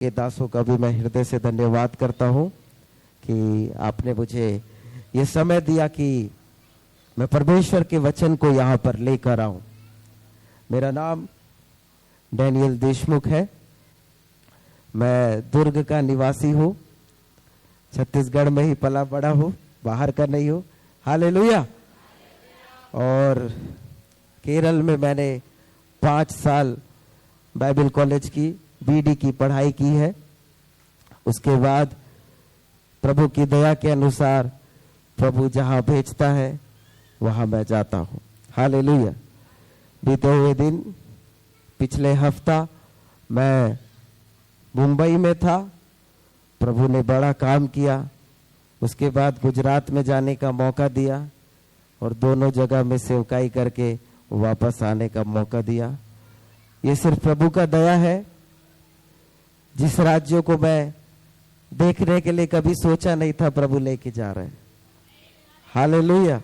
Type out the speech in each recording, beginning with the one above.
के दासों का भी मैं हृदय से धन्यवाद करता हूं कि आपने मुझे ये समय दिया कि मैं परमेश्वर के वचन को यहाँ पर लेकर आऊं। मेरा नाम डैनियल देशमुख है। मैं दुर्ग का निवासी हूँ, छत्तीसगढ़ में ही पला बड़ा हूँ, बाहर का नहीं हूँ। हालेलुया। और केरल में मैंने 5 साल बाइबल कॉलेज की बीडी की पढ़ाई की है। उसके बाद प्रभु की दया के अनुसार प्रभु जहां भेजता है वहां मैं जाता हूं। हालेलुया। बीते हुए दिन पिछले हफ्ता मैं मुंबई में था, प्रभु ने बड़ा काम किया। उसके बाद गुजरात में जाने का मौका दिया और दोनों जगह में सेवकाई करके वापस आने का मौका दिया। ये सिर्फ प्रभु का दया है। जिस राज्यों को मैं देखने के लिए कभी सोचा नहीं था, प्रभु लेके जा रहे हैं। हालेलुया।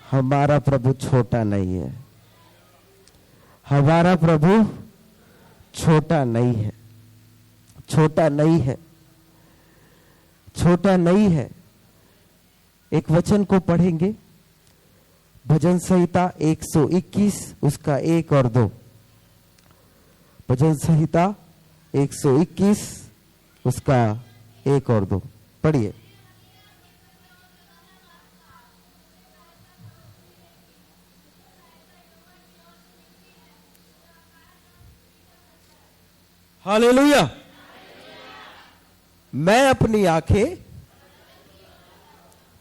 हमारा प्रभु छोटा नहीं है, हमारा प्रभु छोटा नहीं है, छोटा नहीं है, छोटा नहीं है। एक वचन को पढ़ेंगे, भजन संहिता 121 उसका 1 और 2। भजन संहिता 121 उसका 1 और 2 पढ़िए। हालेलुया। मैं अपनी आंखें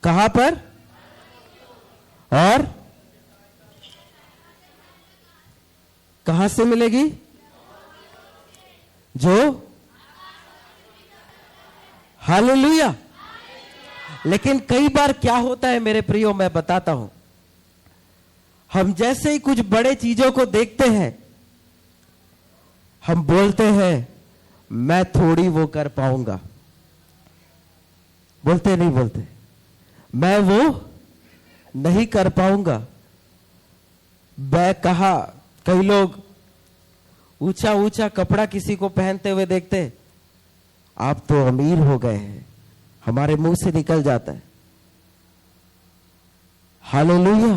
कहां पर और कहां से मिलेगी? जो हालेलुया। लेकिन कई बार क्या होता है मेरे प्रियो, मैं बताता हूं। हम जैसे ही कुछ बड़े चीजों को देखते हैं, हम बोलते हैं मैं थोड़ी वो कर पाऊंगा। बोलते नहीं बोलते? मैं वो नहीं कर पाऊंगा। मैं कहा, कई लोग ऊंचा ऊंचा कपड़ा किसी को पहनते हुए देखते, आप तो अमीर हो गए हैं, हमारे मुंह से निकल जाता है। हालेलुया।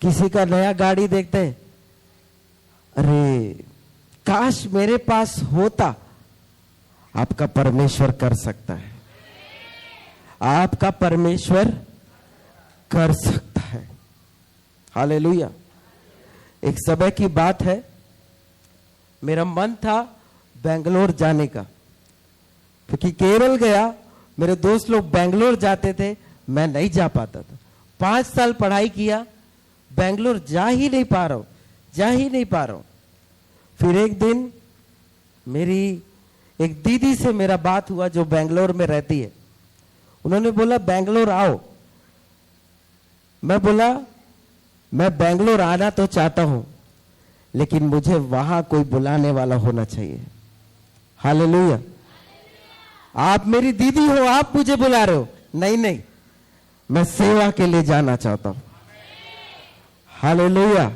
किसी का नया गाड़ी देखते, अरे काश मेरे पास होता। आपका परमेश्वर कर सकता है, आपका परमेश्वर कर सकता है। हालेलुया। एक समय की बात है, मेरा मन था बेंगलोर जाने का, क्योंकि केरल गया, मेरे दोस्त लोग बेंगलोर जाते थे, मैं नहीं जा पाता था। 5 साल पढ़ाई किया, बेंगलोर जा ही नहीं पा रहा हूं, जा ही नहीं पा रहा हूं। फिर एक दिन मेरी एक दीदी से मेरा बात हुआ जो बेंगलोर में रहती है। उन्होंने बोला बेंगलोर आओ। मैं बोला मैं बेंगलोर आना तो चाहता हूं, लेकिन मुझे वहां कोई बुलाने वाला होना चाहिए। हालेलुया। आप मेरी दीदी हो, आप मुझे बुला रहे हो? नहीं नहीं, मैं सेवा के लिए जाना चाहता हूं। हालेलुया।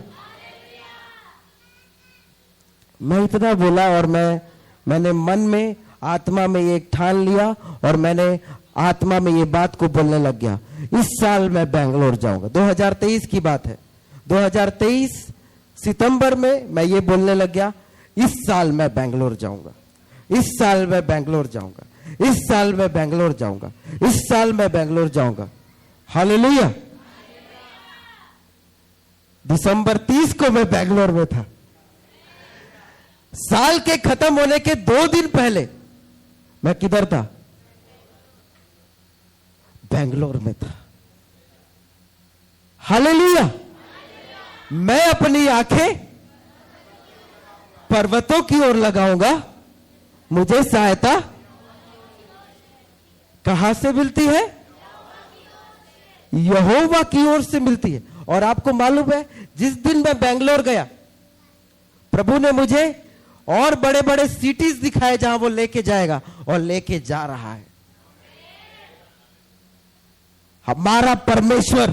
मैं इतना बोला और मैंने मन में आत्मा में ये ठान लिया और मैंने आत्मा में ये बात को बोलने लग गया, इस साल मैं बेंगलोर जाऊंगा। 2023 की बात है। 2023 सितंबर में मैं ये बोलने लग गया, इस साल मैं बेंगलोर जाऊंगा, इस साल मैं बेंगलोर जाऊंगा, इस साल मैं बेंगलोर जाऊंगा, इस साल मैं बेंगलोर जाऊंगा। हालेलुया। दिसंबर 30 को मैं बेंगलोर में था। साल के खत्म होने के 2 दिन पहले मैं किधर था? बेंगलोर में था। हालेलुया। मैं अपनी आंखें पर्वतों की ओर लगाऊंगा, मुझे सहायता कहां से मिलती है? यहोवा की ओर से मिलती है। और आपको मालूम है, जिस दिन मैं बेंगलोर गया, प्रभु ने मुझे और बड़े बड़े सिटीज दिखाए जहां वो लेके जाएगा, और लेके जा रहा है। हमारा परमेश्वर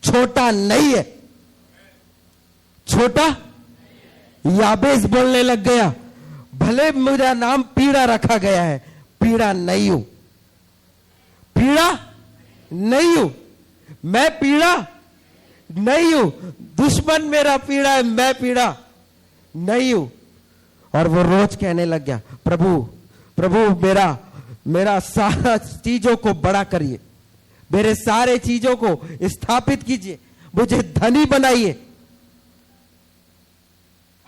छोटा नहीं है। छोटा याबेस बोलने लग गया, भले मेरा नाम पीड़ा रखा गया है, पीड़ा नहीं हूं, पीड़ा नहीं हूं, मैं पीड़ा नहीं हूं, दुश्मन मेरा पीड़ा है, मैं पीड़ा नहीं हूं। और वो रोज कहने लग गया, प्रभु प्रभु मेरा सारा चीजों को बड़ा करिए, मेरे सारे चीजों को स्थापित कीजिए, मुझे धनी बनाइए।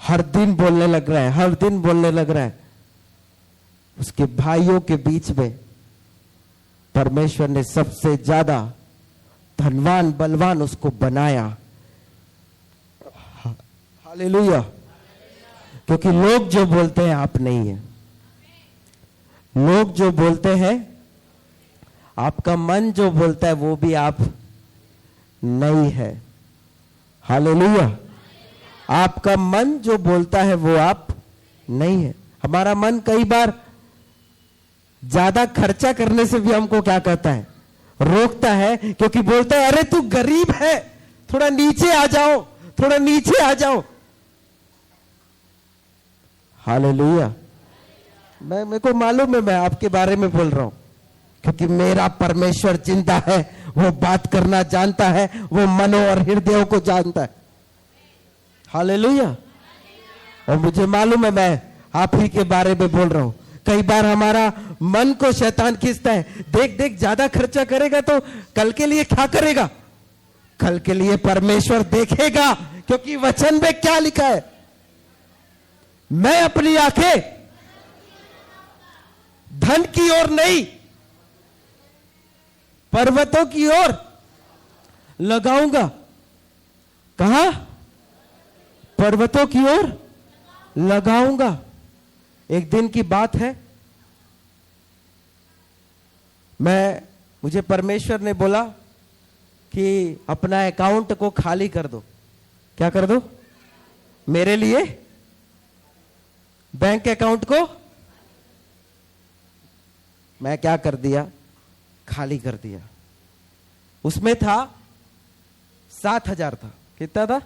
हर दिन बोलने लग रहा है, हर दिन बोलने लग रहा है। उसके भाइयों के बीच में परमेश्वर ने सबसे ज्यादा धनवान बलवान उसको बनाया। हालेलुया। क्योंकि लोग जो बोलते हैं आप नहीं है, लोग जो बोलते हैं, आपका मन जो बोलता है वो भी आप नहीं है। हालेलुया। आपका मन जो बोलता है वो आप नहीं है। हमारा मन कई बार ज्यादा खर्चा करने से भी हमको क्या कहता है, रोकता है, क्योंकि बोलता है अरे तू गरीब है, थोड़ा नीचे आ जाओ, थोड़ा नीचे आ जाओ। हालेलुया। मेरे को मालूम है मैं आपके बारे में बोल रहा हूं, क्योंकि मेरा परमेश्वर जिंदा है, वो बात करना जानता है, वो मनों और हृदयों को जानता है। हालेलुया। और मुझे मालूम है मैं आप ही के बारे में बोल रहा हूं। कई बार हमारा मन को शैतान खींचता है, देख देख ज्यादा खर्चा करेगा तो कल के लिए क्या करेगा, कल के लिए परमेश्वर देखेगा, क्योंकि वचन में क्या लिखा है, मैं अपनी आंखें धन की ओर नहीं पर्वतों की ओर लगाऊंगा। कहा? पर्वतों की ओर लगाऊंगा। एक दिन की बात है, मुझे परमेश्वर ने बोला कि अपना अकाउंट को खाली कर दो। क्या कर दो? मेरे लिए बैंक अकाउंट को मैं क्या कर दिया, खाली कर दिया। उसमें था 7,000 था। कितना था?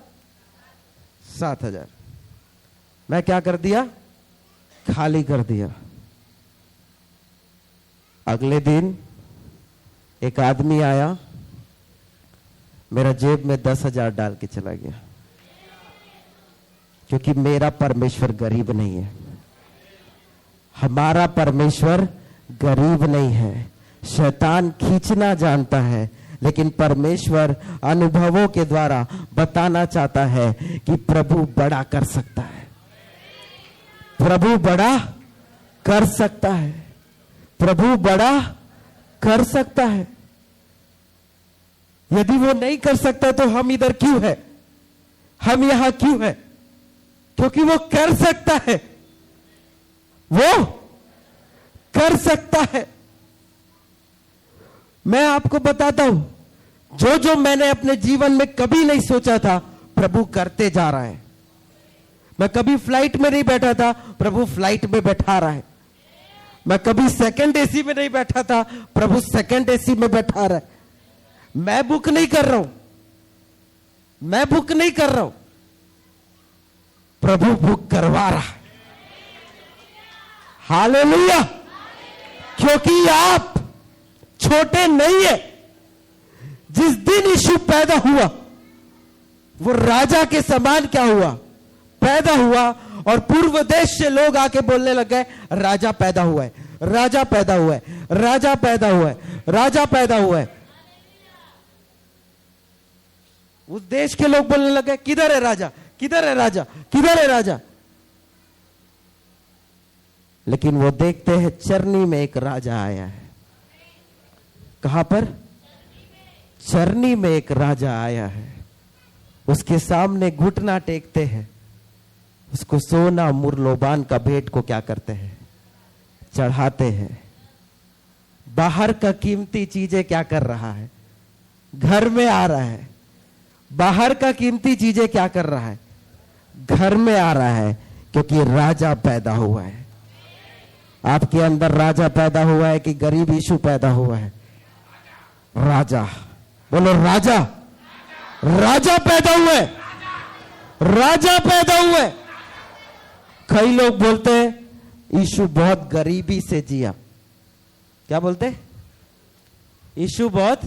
7,000। मैं क्या कर दिया, खाली कर दिया। अगले दिन एक आदमी आया, मेरा जेब में 10,000 डाल के चला गया, क्योंकि मेरा परमेश्वर गरीब नहीं है। हमारा परमेश्वर गरीब नहीं है। शैतान खींचना जानता है, लेकिन परमेश्वर अनुभवों के द्वारा बताना चाहता है कि प्रभु बड़ा कर सकता है, प्रभु बड़ा कर सकता है, प्रभु बड़ा कर सकता है। यदि वो नहीं कर सकता तो हम इधर क्यों है, हम यहां क्यों है? क्योंकि वो कर सकता है, वो कर सकता है। मैं आपको बताता हूं, जो जो मैंने अपने जीवन में कभी नहीं सोचा था, प्रभु करते जा रहा है। मैं कभी फ्लाइट में नहीं बैठा था, प्रभु फ्लाइट में बैठा रहा है। मैं कभी सेकंड एसी में नहीं बैठा था, प्रभु सेकंड एसी में बैठा रहा है। मैं बुक नहीं कर रहा हूं, मैं बुक नहीं कर रहा हूं, प्रभु बुक करवा रहा है। हालेलुया। क्योंकि आप छोटे नहीं है। जिस दिन यीशु पैदा हुआ, वो राजा के समान क्या हुआ, पैदा हुआ। और पूर्व देश से लोग आके बोलने लग गए, राजा पैदा हुआ है, राजा पैदा हुआ है, राजा पैदा हुआ है, राजा पैदा हुआ है। उस देश के लोग बोलने लगे, किधर है राजा, किधर है राजा, किधर है राजा। लेकिन वो देखते हैं चरनी में एक राजा आया है। कहां पर? चरनी में एक राजा आया है। उसके सामने घुटना टेकते हैं, उसको सोना मुरलोबान का भेंट को क्या करते हैं, चढ़ाते हैं। बाहर का कीमती चीजें क्या कर रहा है, घर में आ रहा है। बाहर का कीमती चीजें क्या कर रहा है, घर में आ रहा है, क्योंकि राजा पैदा हुआ है। आपके अंदर राजा पैदा हुआ है कि गरीब यीशु पैदा हुआ है? राजा। बोलो राजा। राजा पैदा हुआ है, राजा पैदा हुआ है। कई लोग बोलते हैं यीशु बहुत गरीबी से जिया। क्या बोलते? यीशु बहुत,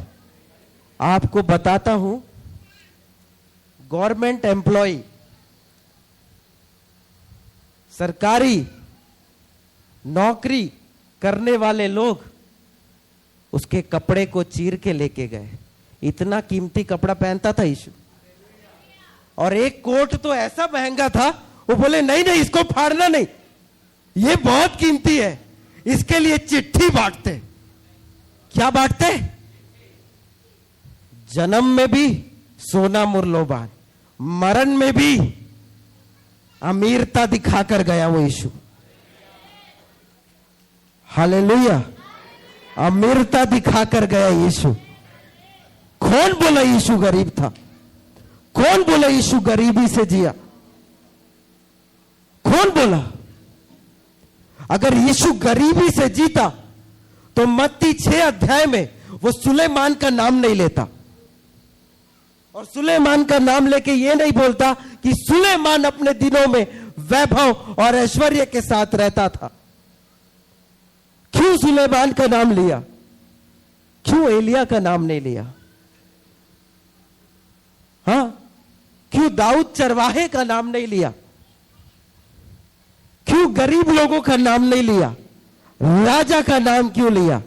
आपको बताता हूं, गवर्नमेंट एम्प्लॉय, सरकारी नौकरी करने वाले लोग उसके कपड़े को चीर के लेके गए। इतना कीमती कपड़ा पहनता था यीशु, और एक कोट तो ऐसा महंगा था, वो बोले नहीं नहीं इसको फाड़ना नहीं, ये बहुत कीमती है, इसके लिए चिट्ठी बांटते। क्या बांटते? जन्म में भी सोना मूल्यवान, मरण में भी अमीरता दिखाकर गया वो यीशु। हालेलुया, अमीरता दिखाकर गया यीशु। कौन बोला यीशु गरीब था? कौन बोला यीशु गरीबी से जिया? कौन बोला? अगर यीशु गरीबी से जीता तो मत्ती 6 अध्याय में वो सुलेमान का नाम नहीं लेता, और सुलेमान का नाम लेके ये नहीं बोलता कि सुलेमान अपने दिनों में वैभव और ऐश्वर्य के साथ रहता था। क्यों सुलेमान का नाम लिया? क्यों एलिया का नाम नहीं लिया? हां, क्यों दाऊद चरवाहे का नाम नहीं लिया? क्यों गरीब लोगों का नाम नहीं लिया? राजा का नाम क्यों लिया?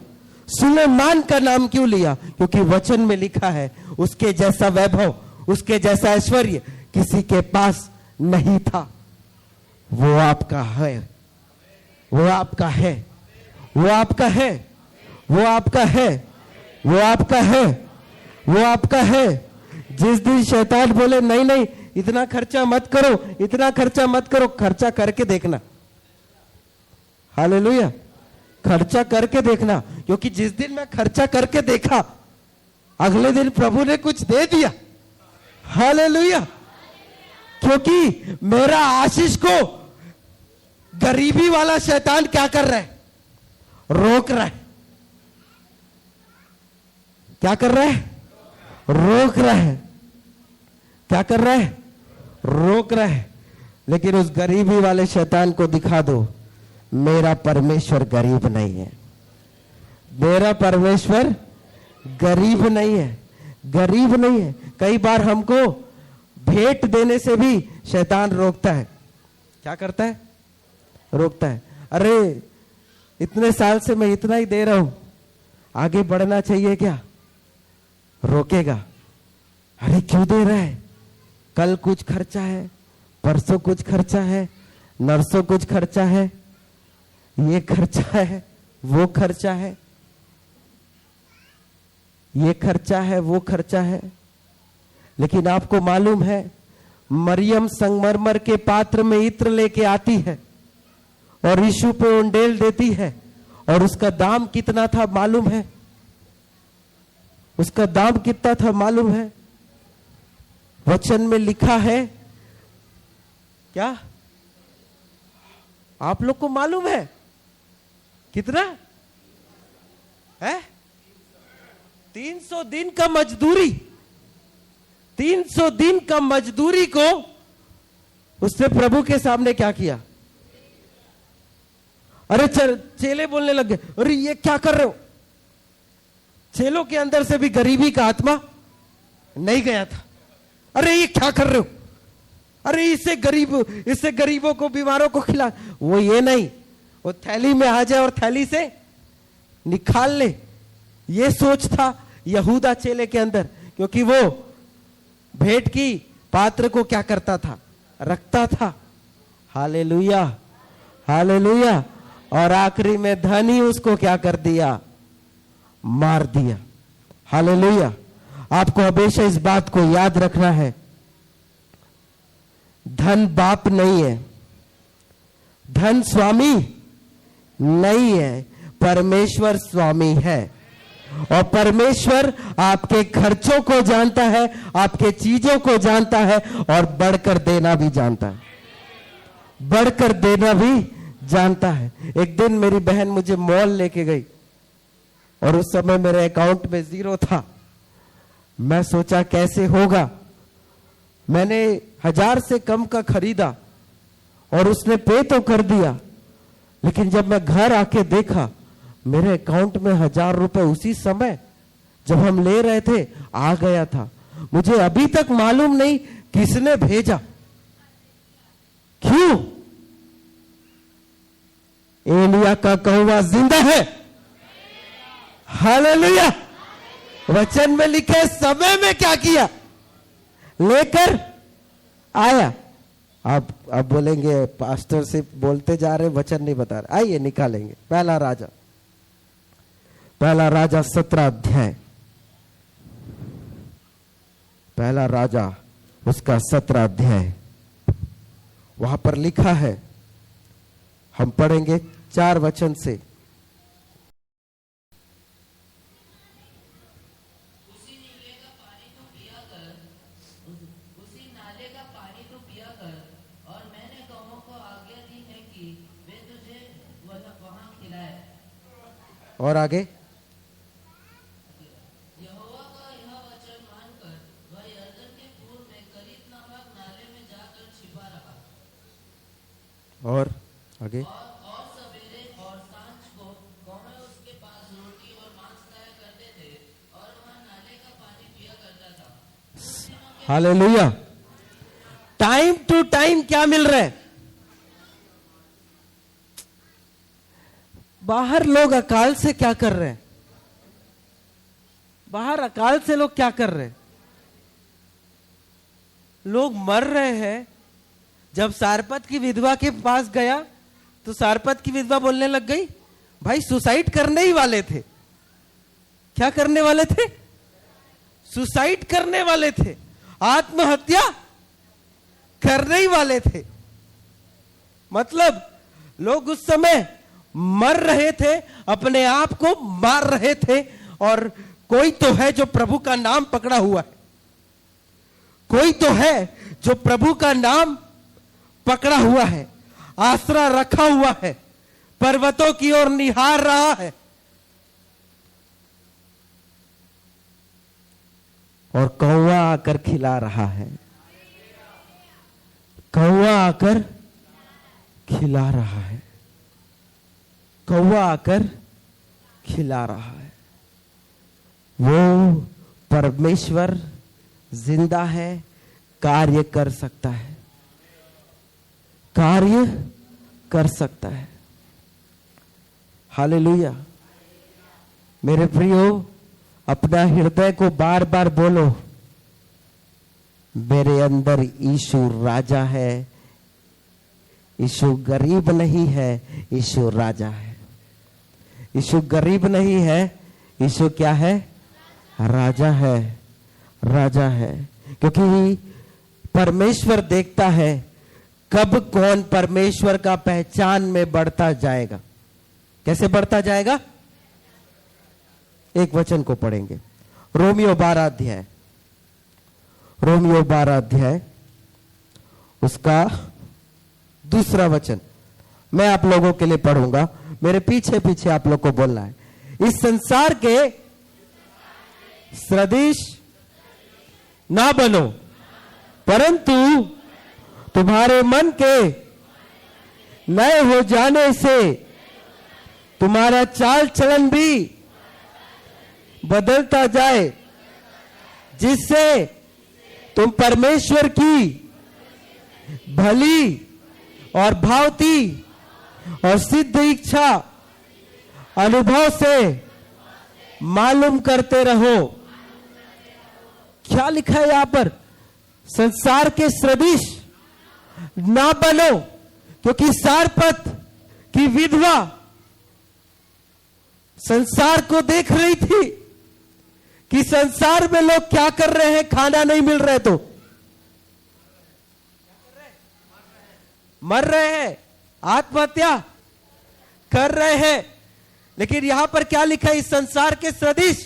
सुलेमान का नाम क्यों लिया? क्योंकि वचन में लिखा है उसके जैसा वैभव, उसके जैसा ऐश्वर्य किसी के पास नहीं था। वो आपका है, वो आपका है, वो आपका है, वो आपका है, वो आपका है, वो आपका है। जिस दिन शैतान बोले नहीं नहीं इतना खर्चा मत करो, इतना खर्चा मत करो, खर्चा करके देखना। हालेलुया, खर्चा करके देखना। क्योंकि जिस दिन मैं खर्चा करके देखा, अगले दिन प्रभु ने कुछ दे दिया। हालेलुया, क्योंकि मेरा आशीष को गरीबी वाला शैतान क्या कर रहा है? रोक रहा है। क्या कर रहा है? रोक रहा है। क्या कर रहा है? रोक रहा है। लेकिन उस गरीबी वाले शैतान को दिखा दो, मेरा परमेश्वर गरीब नहीं है, मेरा परमेश्वर गरीब नहीं है, गरीब नहीं है। कई बार हमको भेंट देने से भी शैतान रोकता है। क्या करता है? रोकता है। अरे इतने साल से मैं इतना ही दे रहा हूं, आगे बढ़ना चाहिए क्या? रोकेगा। अरे क्यों दे रहा है? कल कुछ खर्चा है, परसों कुछ खर्चा है, नरसों कुछ खर्चा है, ये खर्चा है, वो खर्चा है, ये खर्चा है, वो खर्चा है। लेकिन आपको मालूम है, मरियम संगमरमर के पात्र में इत्र लेके आती है और यीशु पे उंडेल देती है, और उसका दाम कितना था मालूम है? उसका दाम कितना था मालूम है? वचन में लिखा है क्या? आप लोग को मालूम है कितना है? 300 दिन का मजदूरी, 300 दिन का मजदूरी को उसने प्रभु के सामने क्या किया? अरे चेले बोलने लगे, अरे ये क्या कर रहे हो? चेलों के अंदर से भी गरीबी का आत्मा नहीं गया था। अरे ये क्या कर रहे हो? अरे इससे गरीबों को, बीमारों को खिला। वो ये नहीं, वो थैली में आ जाए और थैली से निकाल ले, ये सोच था यहूदा चेले के अंदर। क्योंकि वो भेंट की पात्र को क्या करता था? रखता था। Hallelujah, hallelujah. और आखिरी में धन ही उसको क्या कर दिया? मार दिया। हालेलुया। आपको हमेशा इस बात को याद रखना है, धन बाप नहीं है, धन स्वामी नहीं है, परमेश्वर स्वामी है। और परमेश्वर आपके खर्चों को जानता है, आपके चीजों को जानता है, और बढ़कर देना भी जानता है, बढ़कर देना भी जानता है। एक दिन मेरी बहन मुझे मॉल लेके गई, और उस समय मेरे अकाउंट में 0 था। मैं सोचा कैसे होगा। मैंने 1000 से कम का खरीदा और उसने पे तो कर दिया, लेकिन जब मैं घर आके देखा, मेरे अकाउंट में 1000 रुपए उसी समय जब हम ले रहे थे आ गया था। मुझे अभी तक मालूम नहीं किसने भेजा। क्यों? एलिया का कौवा जिंदा है। हालेलुया। वचन में लिखे समय में क्या किया? लेकर आया। अब बोलेंगे पास्टर से बोलते जा रहे, वचन नहीं बता रहे। आइए निकालेंगे। पहला राजा 17 अध्याय, पहला राजा उसका 17 अध्याय, वहां पर लिखा है, हम पढ़ेंगे 4 वचन से। और आगे, यहोवा का यह वचन मानकर वह यरदन के पूर्व में करीत नामक नाले में जाकर छिपा रहा। और आगे, और सवेरे और सांझ को कौवे उसके पास रोटी और मांस खाया करते थे और वह नाले का पानी पिया करता था। हालेलुया। टाइम टू टाइम क्या मिल रहा है? बाहर लोग अकाल से क्या कर रहे हैं? बाहर अकाल से लोग क्या कर रहे हैं? लोग मर रहे हैं। जब सारपत की विधवा के पास गया तो सारपत की विधवा बोलने लग गई, भाई सुसाइड करने ही वाले थे। क्या करने वाले थे? सुसाइड करने वाले थे, आत्महत्या करने ही वाले थे। मतलब लोग उस समय मर रहे थे, अपने आप को मार रहे थे। और कोई तो है जो प्रभु का नाम पकड़ा हुआ है, कोई तो है जो प्रभु का नाम पकड़ा हुआ है, आसरा रखा हुआ है, पर्वतों की ओर निहार रहा है। और कौवा आकर खिला रहा है। कौवा आकर खिला रहा है। कौवा आकर खिला रहा है। वो परमेश्वर जिंदा है, कार्य कर सकता है, कार्य कर सकता है। हालेलुया। मेरे प्रियो, अपना हृदय को बार बार बोलो, मेरे अंदर यीशु राजा है। यीशु गरीब नहीं है, यीशु राजा है। यीशु गरीब नहीं है, यीशु क्या है? राजा है, राजा है। क्योंकि परमेश्वर देखता है कब कौन परमेश्वर का पहचान में बढ़ता जाएगा। कैसे बढ़ता जाएगा? एक वचन को पढ़ेंगे, रोमियो 12 अध्याय, रोमियो 12 अध्याय उसका 2 वचन मैं आप लोगों के लिए पढ़ूंगा। मेरे पीछे पीछे आप लोग को बोलना है। इस संसार के सदृश ना बनो, परंतु तुम्हारे मन के नए हो जाने से तुम्हारा चाल चलन भी बदलता जाए, जिससे तुम परमेश्वर की भली और भावती और सिद्ध इच्छा अनुभव से मालूम करते रहो। क्या लिखा है यहां पर? संसार के सदृश ना बनो, क्योंकि सारपत की विधवा संसार को देख रही थी कि संसार में लोग क्या कर रहे हैं, खाना नहीं मिल रहे तो मर रहे हैं, आत्महत्या कर रहे हैं। लेकिन यहां पर क्या लिखा है? इस संसार के सदृश,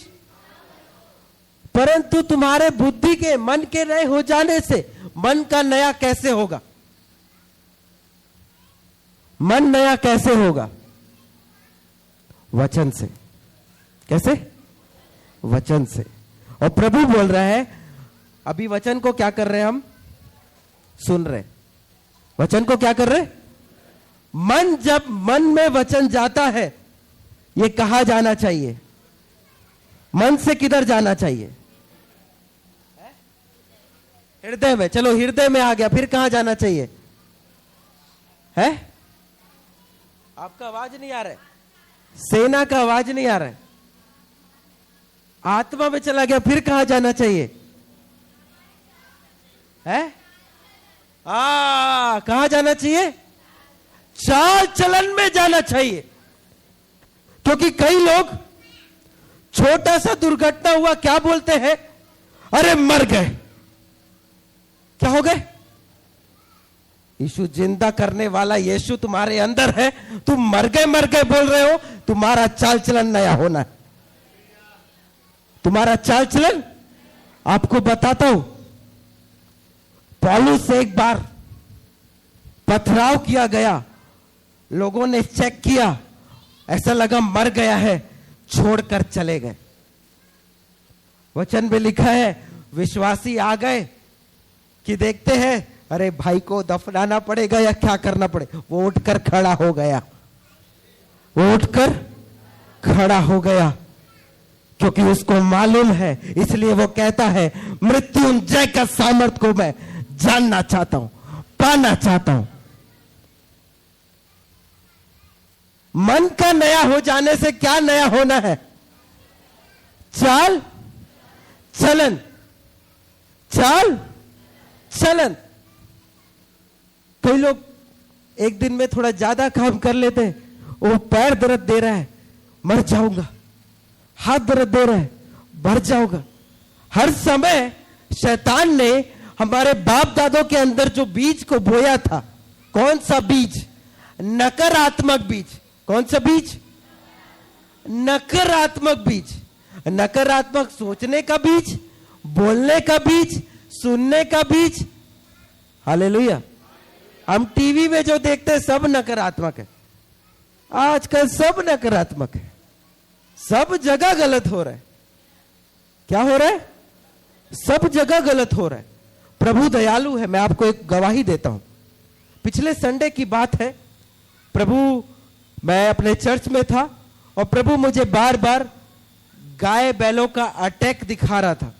परंतु तुम्हारे बुद्धि के मन के नए हो जाने से। मन का नया कैसे होगा? मन नया कैसे होगा? वचन से। कैसे? वचन से। और प्रभु बोल रहा है, अभी वचन को क्या कर रहे हैं? हम सुन रहे। वचन को क्या कर रहे? मन जब मन में वचन जाता है, ये कहां जाना चाहिए? मन से किधर जाना चाहिए? हृदय में। चलो हृदय में आ गया, फिर कहां जाना चाहिए? है? आपका आवाज नहीं आ रहा है, सेना का आवाज नहीं आ रहा है। आत्मा में चला गया, फिर कहां जाना चाहिए? है? कहां जाना चाहिए? चाल चलन में जाना चाहिए। क्योंकि कई लोग छोटा सा दुर्घटना हुआ, क्या बोलते हैं? अरे मर गए। क्या हो गए? यीशु जिंदा करने वाला यीशु तुम्हारे अंदर है, तुम मर गए बोल रहे हो। तुम्हारा चाल चलन नया होना है। तुम्हारा चाल चलन, आपको बताता हूं, पौलुस से एक बार पथराव किया गया, लोगों ने चेक किया, ऐसा लगा मर गया है, छोड़कर चले गए। वचन में लिखा है, विश्वासी आ गए कि देखते हैं अरे भाई को दफनाना पड़ेगा या क्या करना पड़ेगा। वो उठकर खड़ा हो गया, वो उठकर खड़ा हो गया, क्योंकि उसको मालूम है। इसलिए वो कहता है, मृत्युंजय का सामर्थ को मैं जानना चाहता हूं, पाना चाहता हूं। मन का नया हो जाने से क्या नया होना है? चाल चलन। चाल चलन। कई लोग एक दिन में थोड़ा ज्यादा काम कर लेते हैं, वो पैर दर्द दे रहा है, मर जाऊंगा, हाथ दर्द दे रहा है, मर जाऊंगा। हर समय शैतान ने हमारे बाप दादों के अंदर जो बीज को बोया था, कौन सा बीज? नकारात्मक बीज। कौन सा बीज? नकारात्मक बीज। नकारात्मक सोचने का बीज, बोलने का बीज, सुनने का बीज। हालेलुया। हम टीवी में जो देखते हैं सब नकारात्मक है। आजकल सब नकारात्मक है, सब जगह गलत हो रहा है। क्या हो रहा है? सब जगह गलत हो रहा है। प्रभु दयालु है। मैं आपको एक गवाही देता हूं। पिछले संडे की बात है, प्रभु, मैं अपने चर्च में था और प्रभु मुझे बार बार गाय बैलों का अटैक दिखा रहा था।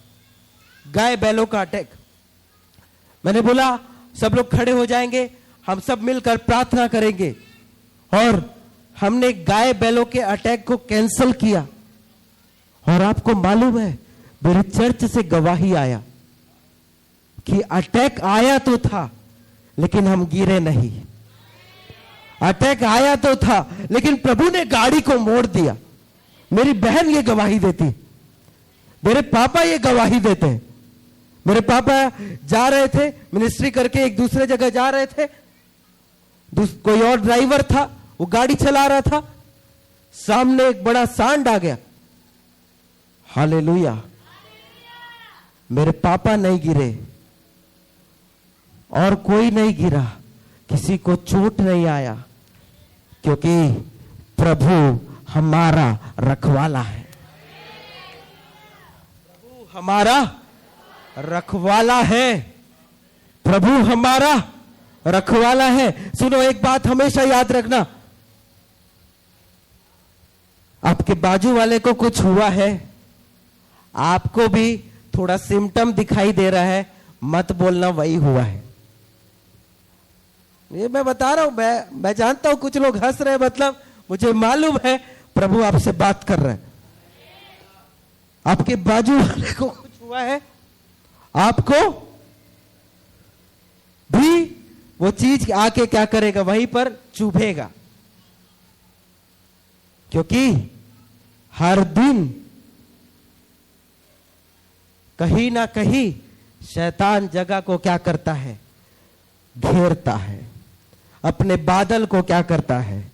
गाय बैलों का अटैक। मैंने बोला सब लोग खड़े हो जाएंगे, हम सब मिलकर प्रार्थना करेंगे। और हमने गाय बैलों के अटैक को कैंसिल किया। और आपको मालूम है, मेरे चर्च से गवाही आया कि अटैक आया तो था, लेकिन हम गिरे नहीं। अटैक आया तो था, लेकिन प्रभु ने गाड़ी को मोड़ दिया। मेरी बहन ये गवाही देती, मेरे पापा ये गवाही देते हैं। मेरे पापा जा रहे थे मिनिस्ट्री करके, एक दूसरे जगह जा रहे थे, कोई और ड्राइवर था, वो गाड़ी चला रहा था, सामने एक बड़ा सांड आ गया। हालेलुया। मेरे पापा नहीं गिरे और कोई नहीं गिरा, किसी को चोट नहीं आया, क्योंकि प्रभु हमारा रखवाला है। प्रभु हमारा रखवाला है। प्रभु हमारा रखवाला है। सुनो, एक बात हमेशा याद रखना, आपके बाजू वाले को कुछ हुआ है, आपको भी थोड़ा सिम्टम दिखाई दे रहा है, मत बोलना वही हुआ है। ये मैं बता रहा हूं। मैं जानता हूं कुछ लोग हंस रहे हैं, मतलब मुझे मालूम है प्रभु आपसे बात कर रहे हैं। आपके बाजू वाले को कुछ हुआ है, आपको भी वो चीज आके क्या करेगा? वहीं पर चुभेगा। क्योंकि हर दिन कहीं ना कहीं शैतान जगह को क्या करता है? घेरता है। अपने बादल को क्या करता है?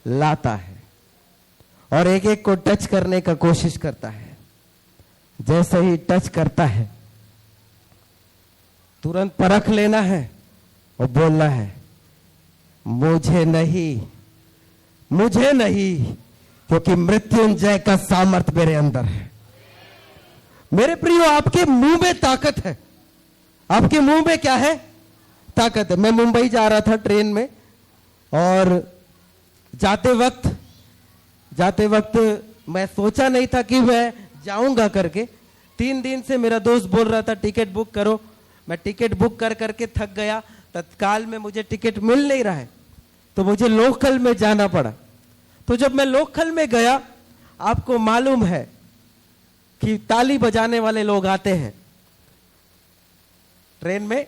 लाता है। और एक एक को टच करने का कोशिश करता है। जैसे ही टच करता है, तुरंत परख लेना है और बोलना है, मुझे नहीं, मुझे नहीं, क्योंकि मृत्युंजय का सामर्थ मेरे अंदर है। मेरे प्रियो, आपके मुंह में ताकत है। आपके मुंह में क्या है? ताकत है। मैं मुंबई जा रहा था ट्रेन में, और जाते वक्त मैं सोचा नहीं था कि मैं जाऊंगा करके। 3 दिन से मेरा दोस्त बोल रहा था टिकट बुक करो। मैं टिकट बुक कर करके थक गया। तत्काल में मुझे टिकट मिल नहीं रहा है, तो मुझे लोकल में जाना पड़ा। तो जब मैं लोकल में गया, आपको मालूम है कि ताली बजाने वाले लोग आते हैं, ट्रेन में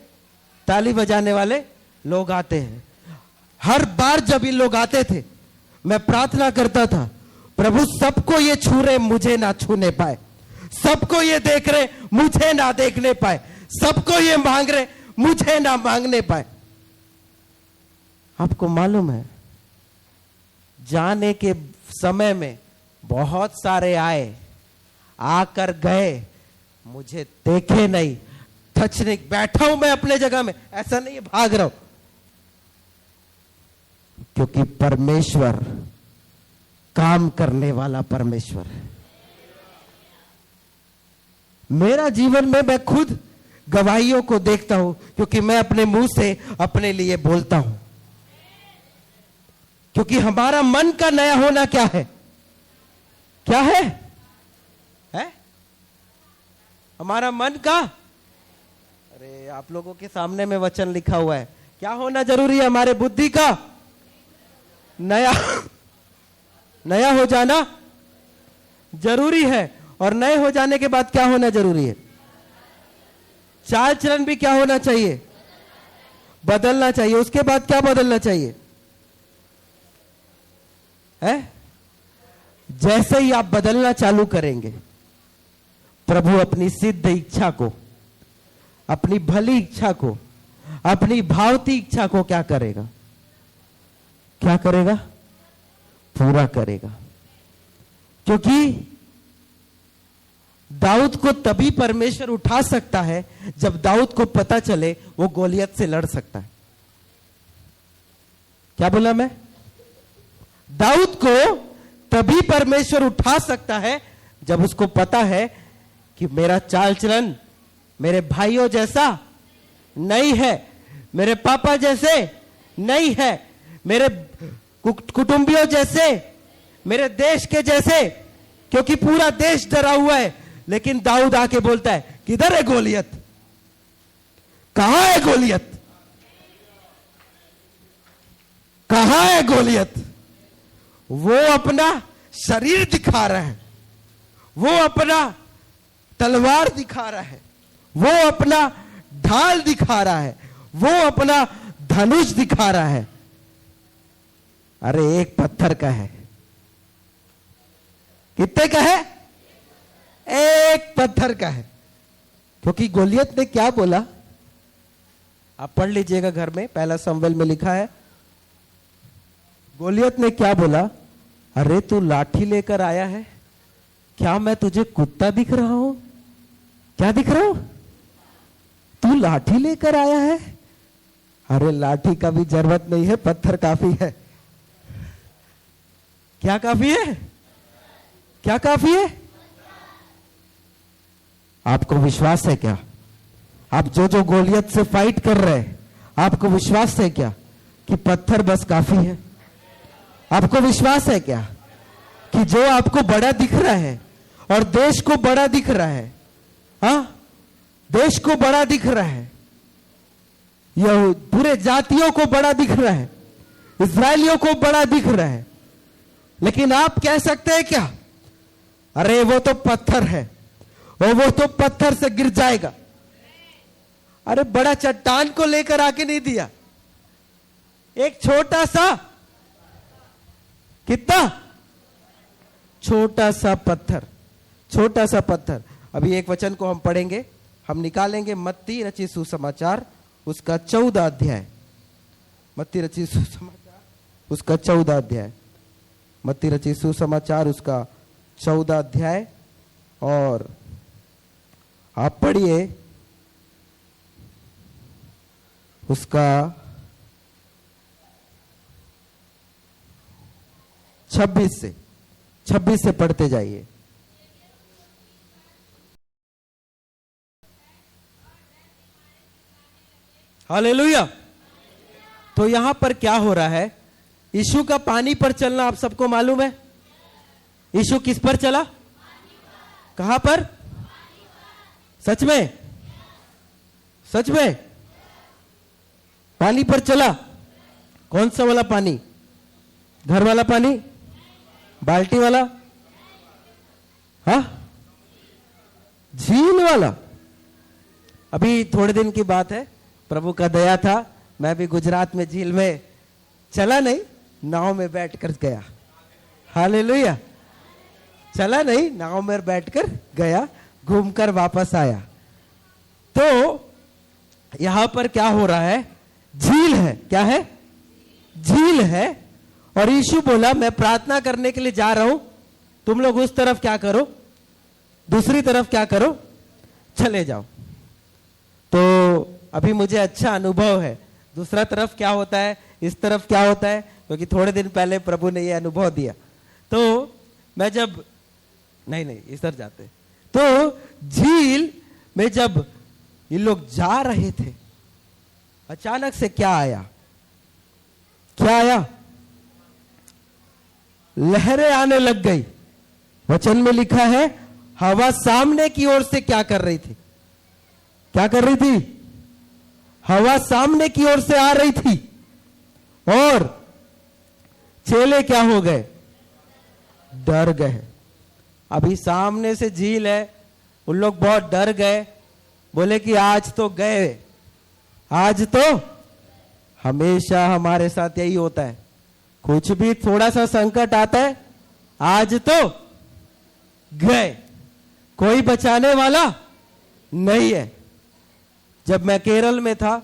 ताली बजाने वाले लोग आते हैं। हर बार जब ये लोग आते थे, मैं प्रार्थना करता था, प्रभु सबको ये छू रहे, मुझे ना छूने पाए। सबको ये देख रहे, मुझे ना देखने पाए। सबको ये मांग रहे, मुझे ना मांगने पाए। आपको मालूम है, जाने के समय में बहुत सारे आए, आकर गए, मुझे देखे नहीं, टच नहीं। बैठा हूं मैं अपने जगह में, ऐसा नहीं भाग रहा हूं, क्योंकि परमेश्वर काम करने वाला परमेश्वर है। मेरा जीवन में मैं खुद गवाहियों को देखता हूं, क्योंकि मैं अपने मुंह से अपने लिए बोलता हूं। क्योंकि हमारा मन का नया होना क्या है? क्या है? हमारा मन का, अरे आप लोगों के सामने में वचन लिखा हुआ है, क्या होना जरूरी है? हमारे बुद्धि का नया हो जाना जरूरी है। और नए हो जाने के बाद क्या होना जरूरी है? चाल चलन भी क्या होना चाहिए? बदलना चाहिए। उसके बाद क्या बदलना चाहिए? है? जैसे ही आप बदलना चालू करेंगे, प्रभु अपनी सिद्ध इच्छा को, अपनी भली इच्छा को, अपनी भावती इच्छा को क्या करेगा? क्या करेगा? पूरा करेगा। क्योंकि दाऊद को तभी परमेश्वर उठा सकता है जब दाऊद को पता चले वो गोलियत से लड़ सकता है। क्या बोला मैं? दाऊद को तभी परमेश्वर उठा सकता है जब उसको पता है कि मेरा चाल चलन मेरे भाइयों जैसा नहीं है, मेरे पापा जैसे नहीं है, मेरे कुटुंबियों जैसे, मेरे देश के जैसे। क्योंकि पूरा देश डरा हुआ है, लेकिन दाऊद आके बोलता है, किधर है गोलियत? कहां है गोलियत? कहां है गोलियत? वो अपना शरीर दिखा रहा है, वो अपना तलवार दिखा रहा है, वो अपना ढाल दिखा रहा है, वो अपना धनुष दिखा रहा है। अरे एक पत्थर का है। कितने का है? एक पत्थर का है। क्योंकि गोलियत ने क्या बोला? आप पढ़ लीजिएगा घर में, पहला शमूएल में लिखा है। गोलियत ने क्या बोला? अरे तू लाठी लेकर आया है, क्या मैं तुझे कुत्ता दिख रहा हूं? क्या दिख रहा हूं? तू लाठी लेकर आया है? अरे लाठी का भी जरूरत नहीं है, पत्थर काफी है। क्या काफी है? क्या काफी है? आपको विश्वास है क्या? आप जो गोलियत से फाइट कर रहे हैं, आपको विश्वास है क्या कि पत्थर बस काफी है? आपको विश्वास है क्या कि जो आपको बड़ा दिख रहा है और देश को बड़ा दिख रहा है, हाँ, देश को बड़ा दिख रहा है, यह पूरे जातियों को बड़ा दिख रहा है, इस्राएलियों को बड़ा दिख रहा है, लेकिन आप कह सकते हैं क्या? अरे वो तो पत्थर है, वो तो पत्थर से गिर जाएगा। अरे बड़ा चट्टान को लेकर आके नहीं दिया, एक छोटा सा, कितना छोटा सा पत्थर, छोटा सा पत्थर। अभी एक वचन को हम पढ़ेंगे, हम निकालेंगे मत्ती रचित सुसमाचार उसका 14 अध्याय। मत्ती रचित सुसमाचार उसका 14 अध्याय। मत्ती रचित सुसमाचार उसका 14 अध्याय। और आप पढ़िए उसका 26 से पढ़ते जाइए। हालेलुया। तो यहां पर क्या हो रहा है यीशु का पानी पर चलना आप सबको मालूम है। यीशु किस पर चला? कहां पर? सच में? सच में पानी पर चला? कौन सा वाला पानी? घर वाला पानी? बाल्टी वाला? हाँ, झील वाला। अभी थोड़े दिन की बात है, प्रभु का दया था, मैं भी गुजरात में झील में चला नहीं, नाव में बैठकर गया। हालेलुया। चला नहीं, नाव में बैठकर गया, घूमकर वापस आया। तो यहां पर क्या हो रहा है? झील है। क्या है? झील है। और यीशु बोला मैं प्रार्थना करने के लिए जा रहा हूं, तुम लोग उस तरफ क्या करो, दूसरी तरफ क्या करो, चले जाओ। तो अभी मुझे अच्छा अनुभव है दूसरा तरफ क्या होता है, इस तरफ क्या होता है, क्योंकि थोड़े दिन पहले प्रभु ने यह अनुभव दिया। तो मैं जब नहीं इधर जाते, तो झील में जब ये लोग जा रहे थे, अचानक से क्या आया? क्या आया? लहरें आने लग गई। वचन में लिखा है हवा सामने की ओर से क्या कर रही थी? क्या कर रही थी? हवा सामने की ओर से आ रही थी। और चेले क्या हो गए? डर गए। अभी सामने से झील है, उन लोग बहुत डर गए, बोले कि आज तो गए। आज तो हमेशा हमारे साथ यही होता है, कुछ भी थोड़ा सा संकट आता है, आज तो गए, कोई बचाने वाला नहीं है। जब मैं केरल में था,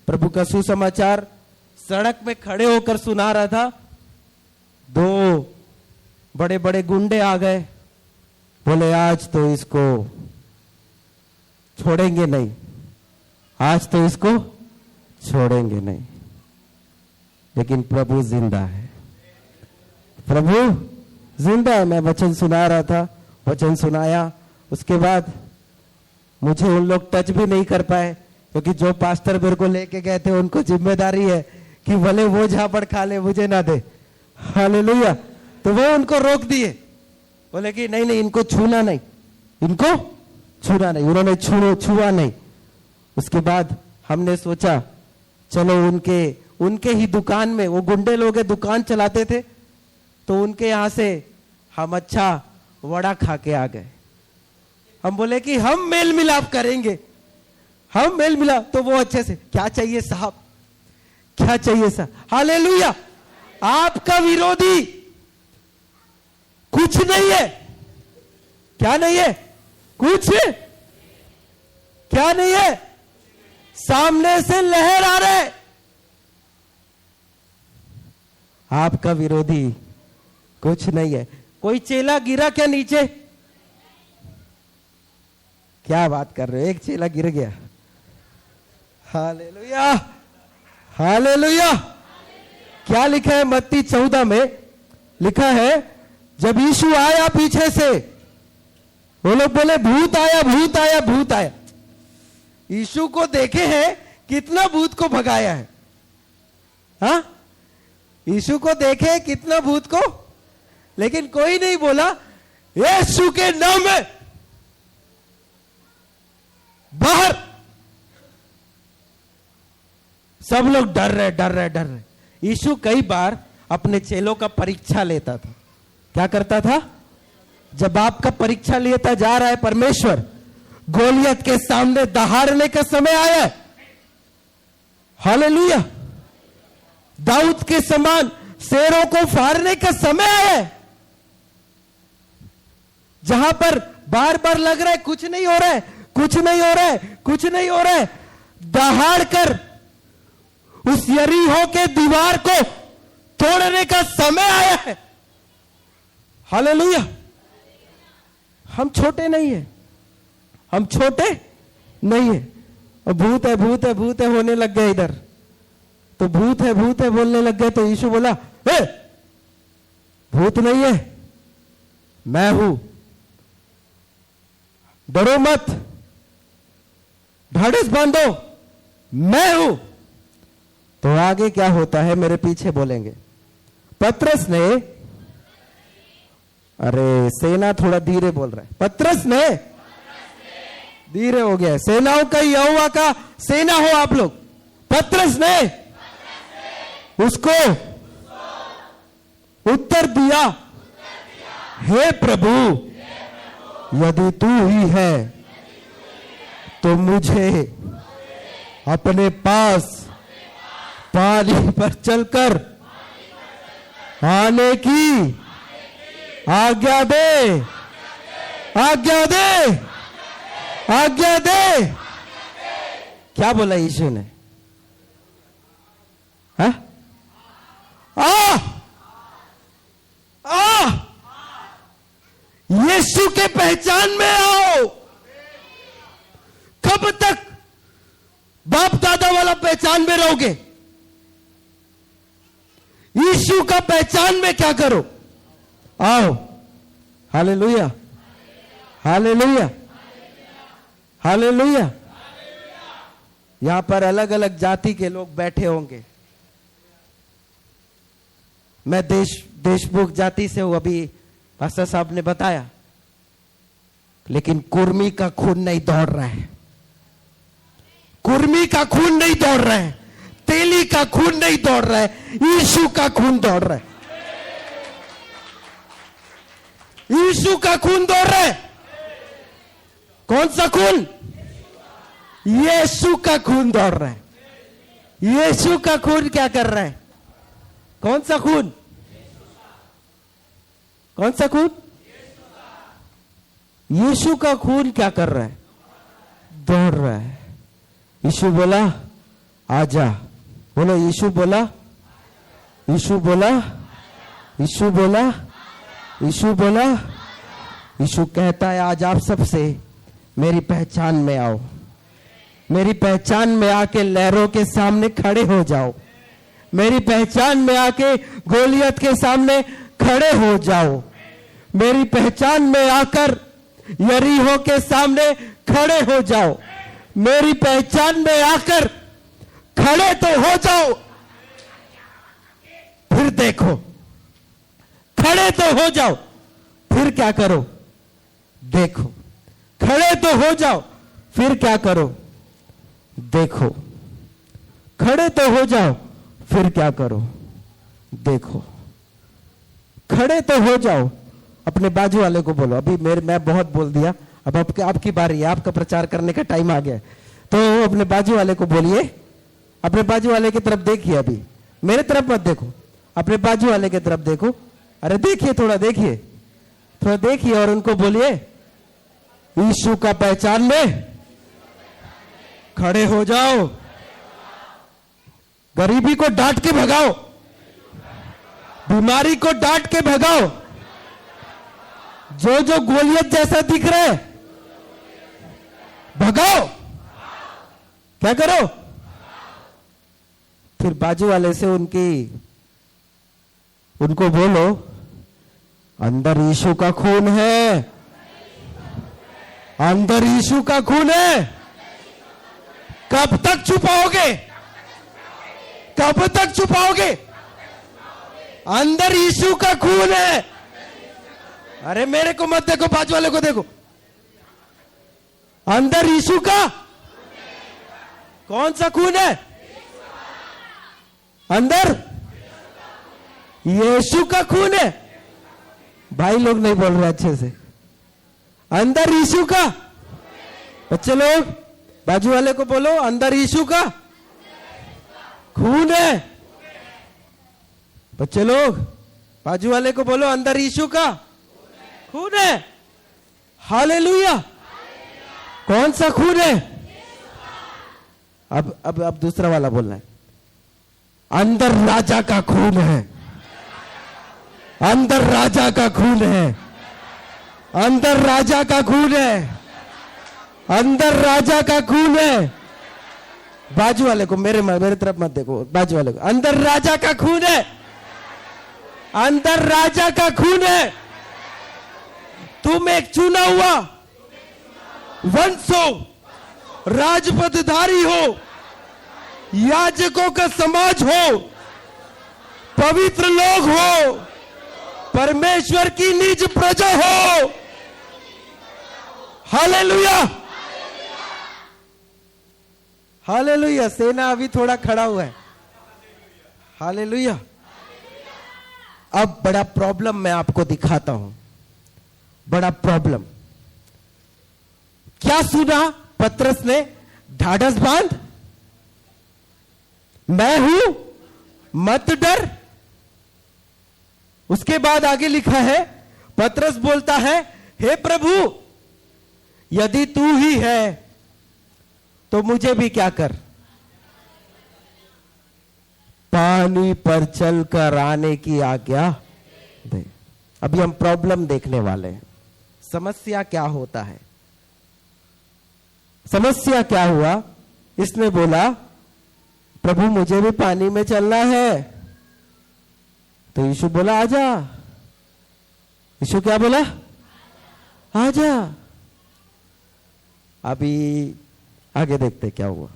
प्रभु का सुसमाचार सड़क में खड़े होकर सुना रहा था, दो बड़े बड़े गुंडे आ गए, बोले आज तो इसको छोड़ेंगे नहीं, आज तो इसको छोड़ेंगे नहीं। लेकिन प्रभु जिंदा है, प्रभु जिंदा है। मैं वचन सुना रहा था, वचन सुनाया, उसके बाद मुझे उन लोग टच भी नहीं कर पाए, क्योंकि जो पास्टर मेरे को लेके गए थे उनको जिम्मेदारी है कि भले वो झापड़ खा ले, मुझे ना दे। हालेलुया। तो वो उनको रोक दिए, बोले कि नहीं इनको छूना नहीं, इनको छूना नहीं। उन्होंने छुआ नहीं। उसके बाद हमने सोचा चलो उनके ही दुकान में, वो गुंडे लोग दुकान चलाते थे, तो उनके यहां से हम अच्छा वड़ा खा के आ गए। हम बोले कि हम मेल मिलाप करेंगे, हम मेल मिलाप। तो वो अच्छे से, क्या चाहिए साहब, क्या चाहिए साहब? हालेलुया। आपका विरोधी कुछ नहीं है। क्या नहीं है? कुछ क्या नहीं है? सामने से लहर आ रहे, आपका विरोधी कुछ नहीं है। कोई चेला गिरा क्या नीचे? क्या बात कर रहे हो? एक चेला गिर गया। Hallelujah, hallelujah. क्या लिखा है मत्ती 14 में? लिखा है जब यीशु आया पीछे से, वो लोग बोले भूत आया, भूत आया, भूत आया। यीशु को देखे हैं कितना भूत को भगाया है। हाँ, यीशु को देखे कितना भूत को, लेकिन कोई नहीं बोला यीशु के नाम में बाहर। सब लोग डर रहे। यीशु कई बार अपने चेलों का परीक्षा लेता था। क्या करता था? जब आपका परीक्षा लेता जा रहा है परमेश्वर, गोलियत के सामने दहाड़ने का समय आया है। हालेलुया। दाऊद के समान शेरों को फाड़ने का समय आया है। जहां पर बार बार लग रहा है कुछ नहीं हो रहा है, कुछ नहीं हो रहा है, कुछ नहीं हो रहा है, दहाड़ कर उस यरीहो के दीवार को तोड़ने का समय आया है। हालेलुया। हम छोटे नहीं है, हम छोटे नहीं है। और भूत है, भूत है, भूत है होने लग गए इधर, तो भूत है, भूत है बोलने लग गए। तो यीशु बोला ए, भूत नहीं है, मैं हूं, डरो मत, ढाढ़स बांधो, मैं हूं। तो आगे क्या होता है मेरे पीछे बोलेंगे। पतरस ने, अरे सेना थोड़ा धीरे बोल रहा है, पतरस ने, धीरे हो गया, सेनाओं का यहोवा का सेना हो आप लोग। पतरस ने उसको उत्तर दिया, हे प्रभु, यदि तू ही है तो मुझे अपने पास पानी पर चलकर आने की आज्ञा दे, आज्ञा दे, आज्ञा दे। क्या बोला यीशु ने? हाँ? यीशु के पहचान में आओ। कब तक बाप दादा वाला पहचान में रहोगे? यीशु का पहचान में क्या करो? आओ। Hallelujah, hallelujah, hallelujah. यहां पर अलग अलग जाति के लोग बैठे होंगे। मैं देशमुख जाति से हूं, अभी पास्टर साहब ने बताया, लेकिन कुर्मी का खून नहीं दौड़ रहा है, कुर्मी का खून नहीं दौड़ रहा है, तेली का खून नहीं दौड़ रहा है, यीशु का खून दौड़ रहा है, यीशु का खून दौड़ रहा है। कौन सा खून? यीशु का खून दौड़ रहा है। यीशु का खून क्या कर रहा है? कौन सा खून? कौन सा खून? यीशु का खून क्या कर रहा है? दौड़ रहा है। यीशु बोला आजा, बोलो यीशु बोला, यीशु बोला, यीशु बोला, यीशु बोला। यीशु कहता है आज आप सबसे मेरी पहचान में आओ, मेरी पहचान में आके लहरों के सामने खड़े हो जाओ, मेरी पहचान में आके गोलियत के सामने खड़े हो जाओ, मेरी पहचान में आकर यरीहो के सामने खड़े हो जाओ, मेरी पहचान में आकर खड़े तो हो जाओ, फिर देखो, खड़े तो हो जाओ, फिर क्या करो? देखो। खड़े तो हो जाओ, फिर क्या करो? देखो। खड़े तो हो जाओ, फिर क्या करो? देखो। खड़े तो हो जाओ। अपने बाजू वाले को बोलो, अभी मैं बहुत बोल दिया, अब आपकी बारी है, आपका प्रचार करने का टाइम आ गया, तो अपने बाजू वाले को बोलिए, अपने बाजू वाले की तरफ देखिए, अभी मेरे तरफ मत देखो, अपने बाजू वाले की तरफ देखो। अरे देखिए, थोड़ा देखिए, थोड़ा देखिए और उनको बोलिए यीशु का पहचान में खड़े हो जाओ। गरीबी को डांट के भगाओ, बीमारी को डांट के भगाओ, जो जो गोलियत जैसा दिख रहा है भगाओ। क्या करो? फिर बाजू वाले से उनको बोलो अंदर यीशु का खून है, अंदर यीशु का खून है। कब तक छुपाओगे? कब तक छुपाओगे? अंदर यीशु का खून है। अरे मेरे को मत देखो, बाजू वाले को देखो। अंदर यीशु का कौन सा खून है? अंदर यीशु का खून है। भाई लोग नहीं बोल रहे अच्छे से। अंदर यीशु का, बच्चे लोग बाजू वाले को बोलो अंदर यीशु का खून है। बच्चे लोग बाजू वाले को बोलो अंदर यीशु का खून है। हालेलुया। कौन सा खून है? अब दूसरा वाला बोलना है। अंदर राजा का खून है, अंदर राजा का खून है, अंदर राजा का खून है, अंदर राजा का खून है। बाजू वाले को मेरे तरफ मत देखो, बाजू वाले को अंदर राजा का खून है, अंदर राजा का खून है। तुम एक चुना हुआ वंश हो, राजपदधारी हो, याजकों का समाज हो, पवित्र लोग हो, परमेश्वर की निज प्रजा हो। Hallelujah, hallelujah. सेना अभी थोड़ा खड़ा हुआ है। हालेलुया। अब बड़ा प्रॉब्लम मैं आपको दिखाता हूं, बड़ा प्रॉब्लम। क्या सुना पतरस ने? ढाढ़स बांध, मैं हूं, मत डर। उसके बाद आगे लिखा है, पतरस बोलता है, हे प्रभु, यदि तू ही है तो मुझे भी क्या कर, पानी पर चलकर आने की आज्ञा दे। अभी हम प्रॉब्लम देखने वाले हैं। समस्या क्या होता है? समस्या क्या हुआ? इसने बोला, प्रभु मुझे भी पानी में चलना है। तो यीशु बोला, आजा। यीशु क्या बोला? आजा। अभी आगे देखते क्या हुआ।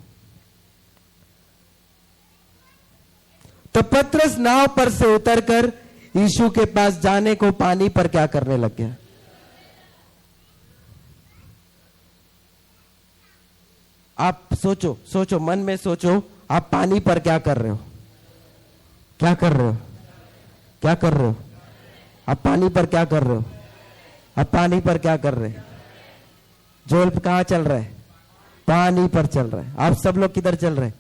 तो पतरस नाव पर से उतरकर यीशु के पास जाने को पानी पर क्या करने लग गया। आप सोचो, सोचो, मन में सोचो, आप पानी पर क्या कर रहे हो? क्या कर रहे हो? क्या कर रहे हो? आप पानी पर क्या कर रहे हो? आप पानी पर क्या कर रहे हैं? जोल कहां चल रहा है? पानी पर चल रहा है। आप सब लोग किधर चल रहे हैं?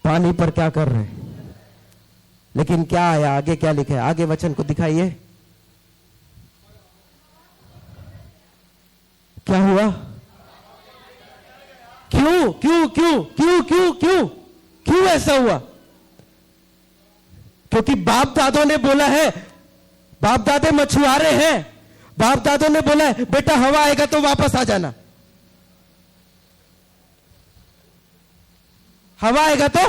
पानी पर क्या कर रहे हैं? लेकिन क्या आया आगे? क्या लिखा है आगे? वचन को दिखाइए। क्या हुआ? क्यों क्यों क्यों क्यों क्यों क्यों क्यों ऐसा हुआ? क्योंकि बाप दादों ने बोला है, बाप दादे मछुआरे हैं, बाप दादों ने बोला है, बेटा हवा आएगा तो वापस आ जाना, हवा आएगा तो,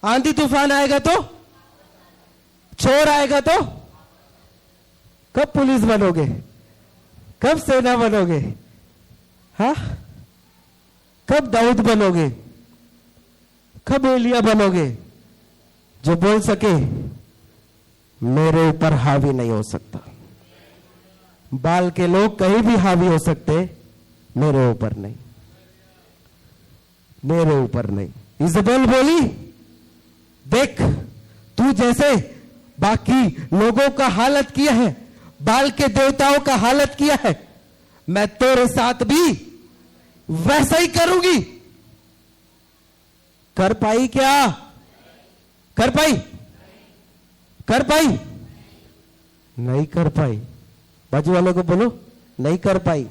आंधी तूफान आएगा तो, चोर आएगा तो, कब पुलिस बनोगे? कब सेना बनोगे? हाँ, कब दाऊद बनोगे? कब एलिया बनोगे? जो बोल सके मेरे ऊपर हावी नहीं हो सकता। बाल के लोग कहीं भी हावी हो सकते, मेरे ऊपर नहीं, मेरे ऊपर नहीं। इजबेल बोली, देख तू जैसे बाकी लोगों का हालत किया है, बाल के देवताओं का हालत किया है, मैं तेरे साथ भी वैसा ही करूंगी। कर पाई क्या? कर पाई? कर पाई? नहीं कर पाई। बाजू वालों को बोलो, नहीं कर पाई,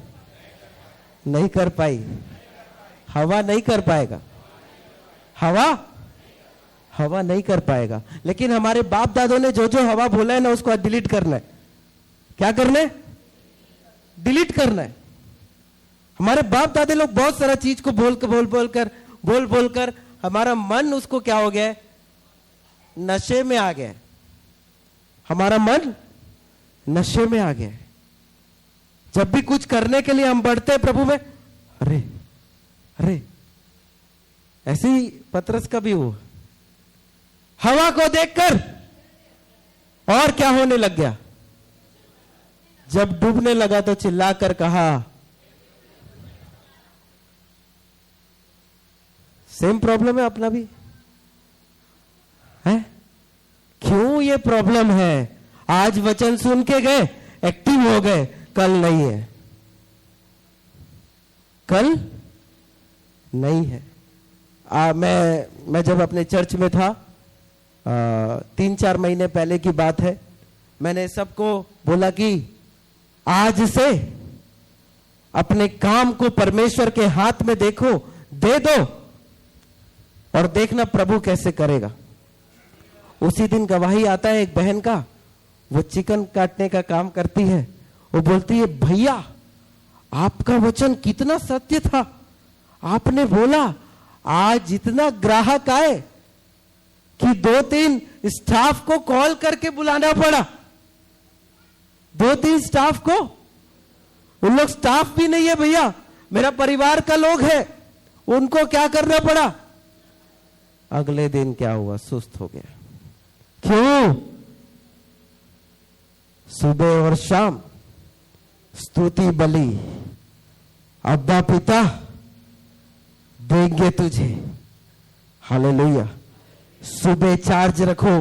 नहीं कर पाई। हवा नहीं कर पाएगा, हवा हवा नहीं कर पाएगा। लेकिन हमारे बाप दादों ने जो जो हवा बोला है ना, उसको डिलीट करना है। क्या करना है? डिलीट करना है। हमारे बाप दादे लोग बहुत सारा चीज को बोल बोलकर हमारा मन उसको क्या हो गया है? नशे में आ गया। हमारा मन नशे में आ गया। जब भी कुछ करने के लिए हम बढ़ते हैं प्रभु में, अरे अरे, ऐसे ही पतरस का भी हुआ। हवा को देखकर और क्या होने लग गया? जब डूबने लगा तो चिल्लाकर कहा। सेम प्रॉब्लम है अपना भी है। क्यों ये प्रॉब्लम है? आज वचन सुन के गए, एक्टिव हो गए, कल नहीं है, कल नहीं है। मैं जब अपने चर्च में था, 3-4 महीने पहले की बात है, मैंने सबको बोला कि आज से अपने काम को परमेश्वर के हाथ में देखो, दे दो और देखना प्रभु कैसे करेगा। उसी दिन गवाही आता है एक बहन का, वो चिकन काटने का काम करती है। वो बोलती है, भैया आपका वचन कितना सत्य था, आपने बोला आज जितना ग्राहक आए कि 2-3 स्टाफ को कॉल करके बुलाना पड़ा। 2-3 स्टाफ को, उन लोग स्टाफ भी नहीं है भैया, मेरा परिवार का लोग है, उनको क्या करना पड़ा? अगले दिन क्या हुआ? सुस्त हो गया। क्यों? सुबह और शाम स्तुति बलि अब्बा पिता देंगे तुझे। हालेलुया। सुबह चार्ज रखो,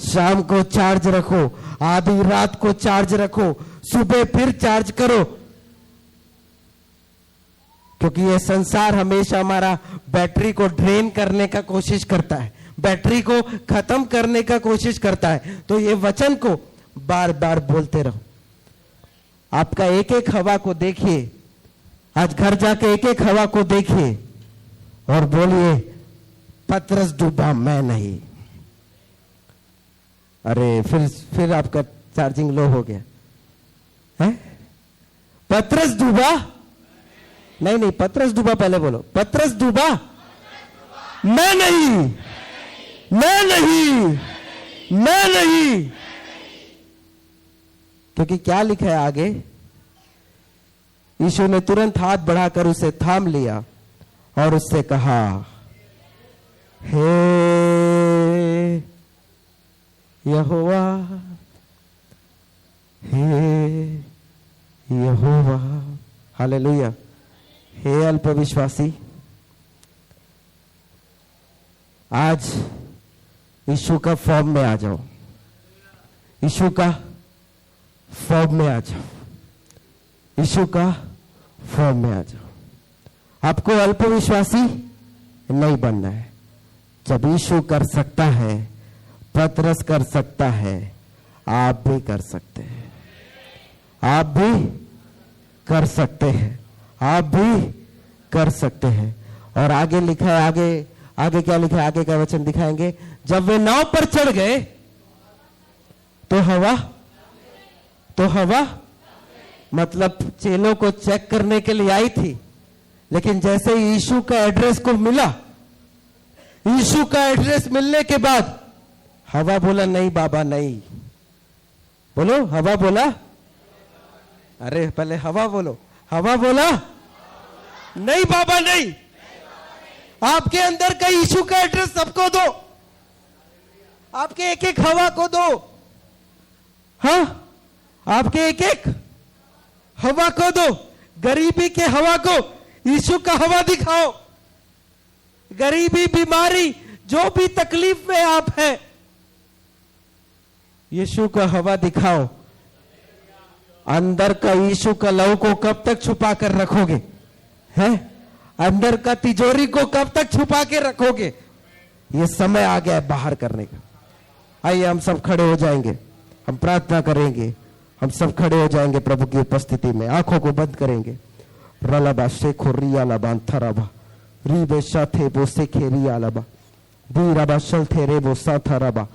शाम को चार्ज रखो, आधी रात को चार्ज रखो, सुबह फिर चार्ज करो, क्योंकि यह संसार हमेशा हमारा बैटरी को ड्रेन करने का कोशिश करता है, बैटरी को खत्म करने का कोशिश करता है। तो ये वचन को बार बार बोलते रहो। आपका एक एक हवा को देखिए, आज घर जाके एक एक हवा को देखिए और बोलिए पतरस डूबा मैं नहीं। अरे फिर आपका चार्जिंग लो हो गया है। पतरस डूबा नहीं, पतरस डूबा पहले बोलो। पतरस डूबा मैं नहीं, मैं नहीं, मैं नहीं। क्योंकि क्या लिखा है आगे? यीशु ने तुरंत हाथ बढ़ाकर उसे थाम लिया और उससे कहा, हे यहोवा, हे यहोवा। हालेलुया। हे अल्पविश्वासी, आज यीशु का फॉर्म में आ जाओ, यीशु का फॉर्म में आ जाओ, यीशु का फॉर्म में आ जाओ। आपको अल्पविश्वासी नहीं बनना है। जब यीशु कर सकता है, पतरस कर सकता है, आप भी कर सकते हैं, आप भी कर सकते हैं, आप भी कर सकते हैं। और आगे लिखा है, आगे क्या लिखा है? आगे का वचन दिखाएंगे। जब वे नाव पर चढ़ गए तो हवा मतलब चेलों को चेक करने के लिए आई थी, लेकिन जैसे यीशु का एड्रेस को मिला, यीशु का एड्रेस मिलने के बाद हवा बोला नहीं बाबा नहीं। बोलो, हवा बोला। अरे पहले हवा बोलो। हवा बोला नहीं बाबा नहीं। आपके अंदर का यीशु का एड्रेस सबको दो, आपके एक एक हवा को दो। हाँ, आपके एक एक हवा को दो। गरीबी के हवा को यीशु का हवा दिखाओ। गरीबी, बीमारी, जो भी तकलीफ में आप हैं, यीशु का हवा दिखाओ। अंदर का यीशु का लहू को कब तक छुपा कर रखोगे? हैं? अंदर का तिजोरी को कब तक छुपा के रखोगे? ये समय आ गया है बाहर करने का। आइए हम सब खड़े हो जाएंगे, हम प्रार्थना करेंगे। हम सब खड़े हो जाएंगे प्रभु की उपस्थिति में, आंखों को बंद करेंगे। रलाबा शेखो रियालाबा थराबा रीबे शाथे बो सेखे रियालाबा दीराबा शलथे रे बो साथाराबा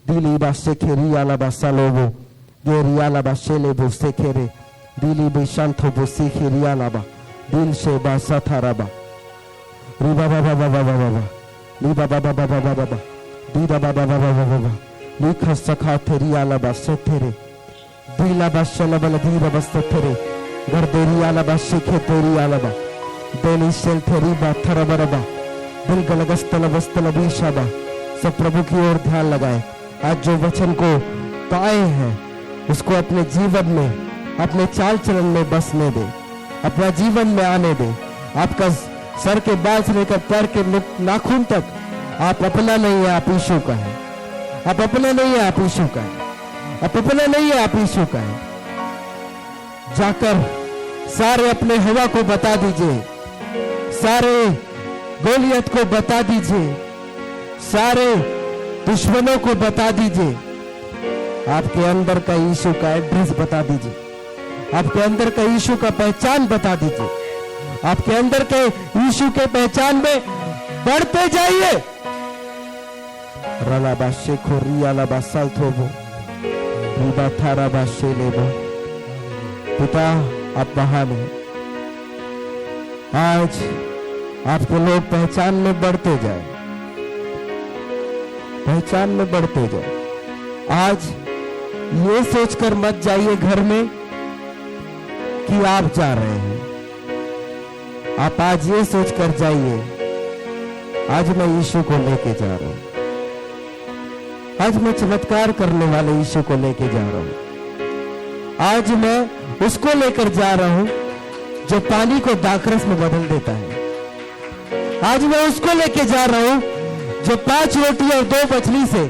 दिलीबा सेखे रियालाबा सालोबो गे रियालाबा शेले बो सेखे रे दिली बे शांतो बो सेखे रियालाबा दिल से बा साथाराबा रीबा बाबा बाबा बाबा लीबा बाबा बाबा बाबा दीदा बाबा बाबा बाबा लिखा सखा थे रियालाबा सेथे रे दिला बशलबल दीरा बस्तरे गर्देरी आलबा शेखे तेरी आलबा बेली शेल तेरी बा थरबरबा दिल गलगस्तल बस्तल बीशाबा। सब प्रभु की ओर ध्यान लगाए। आज जो वचन को पाए हैं उसको अपने जीवन में, अपने चाल चलन में बसने दे, अपना जीवन में आने दे। आपका सर के बाल से लेकर पैर के नाखून तक आप अपना नहीं है, आप यीशु का है। आप अपना नहीं है, आप यीशु का है। आप अपना नहीं है, आप यीशु का है। जाकर सारे अपने हवा को बता दीजिए, सारे गोलियत को बता दीजिए, सारे दुश्मनों को बता दीजिए। आपके अंदर का यीशु का एड्रेस बता दीजिए, आपके अंदर का यीशु का पहचान बता दीजिए। आपके अंदर के यीशु के पहचान में बढ़ते जाइए। रलाबा शेखो रियालाबा साल्थोबो रीबा थाराबा शेलेबो। पिता आप महान हैं। आज आपके लोग पहचान में बढ़ते जाए, पहचान में बढ़ते जाए। आज ये सोचकर मत जाइए घर में कि आप जा रहे हैं। आप आज ये सोचकर जाइए आज मैं यीशु को लेके जा रहा हूं। आज मैं चमत्कार करने वाले यीशु को लेके जा रहा हूं। आज मैं उसको लेकर जा रहा हूं जो पानी को दाखरस में बदल देता है। आज मैं उसको लेके जा रहा हूं जो 5 रोटी और 2 मछली से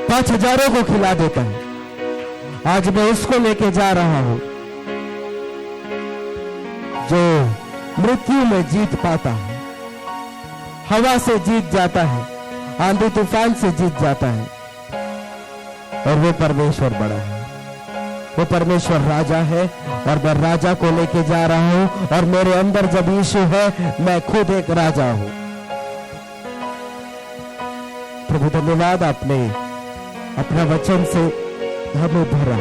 5,000 को खिला देता है। आज मैं उसको लेके जा रहा हूं जो मृत्यु में जीत पाता है, हवा से जीत जाता है, आंधी तूफान से जीत जाता है। और वो परमेश्वर बड़ा है, वो परमेश्वर राजा है। और मैं राजा को लेके जा रहा हूं और मेरे अंदर जब यीशु है, मैं खुद एक राजा हूं। प्रभु धन्यवाद, आपने अपना वचन से हमें भरा,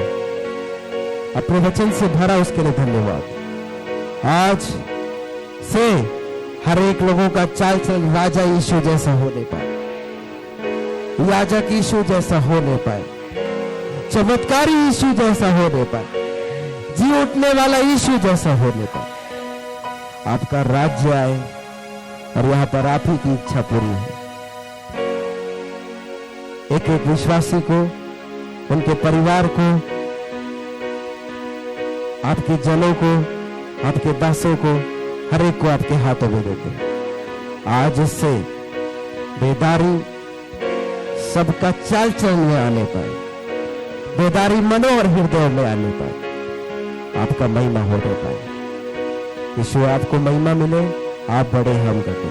अपने वचन से भरा, उसके लिए धन्यवाद। आज से हर एक लोगों का चाल चलन राजा यीशु जैसा होने पाए, याजक यीशु जैसा होने पाए, चमत्कारी यीशु जैसा होने पाए, जी उठने वाला यीशु जैसा होने पाए। आपका राज्य आए और यहां पर आप ही की इच्छा पूरी है। एक एक विश्वासी को, उनके परिवार को, आपके जनों को, आपके दासों को, हर एक को आपके हाथों में देते हैं। आज इससे बेदारी सबका चाल चलन में आने पाए, बेदारी मनों और हृदयों में आने पाए, आपका महिमा होने पाए। यीशु आपको महिमा मिले, आप बड़े, हम घटे।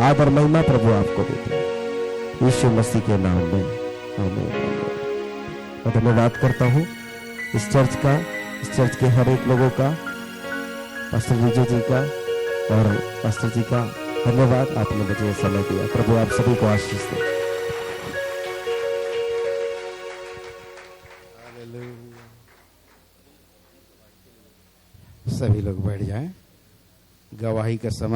आदर महिमा प्रभु आपको देते हैं, यीशु मसीह के नाम में, आमीन। मैं धन्यवाद करता हूँ इस चर्च का, इस चर्च के हर एक लोगों का, पास्टर विजय जी का और पास्टर जी का धन्यवाद। आपने मुझे समय दिया। प्रभु आप सभी को आशीष दे। सभी लोग बैठ जाएं। गवाही का समय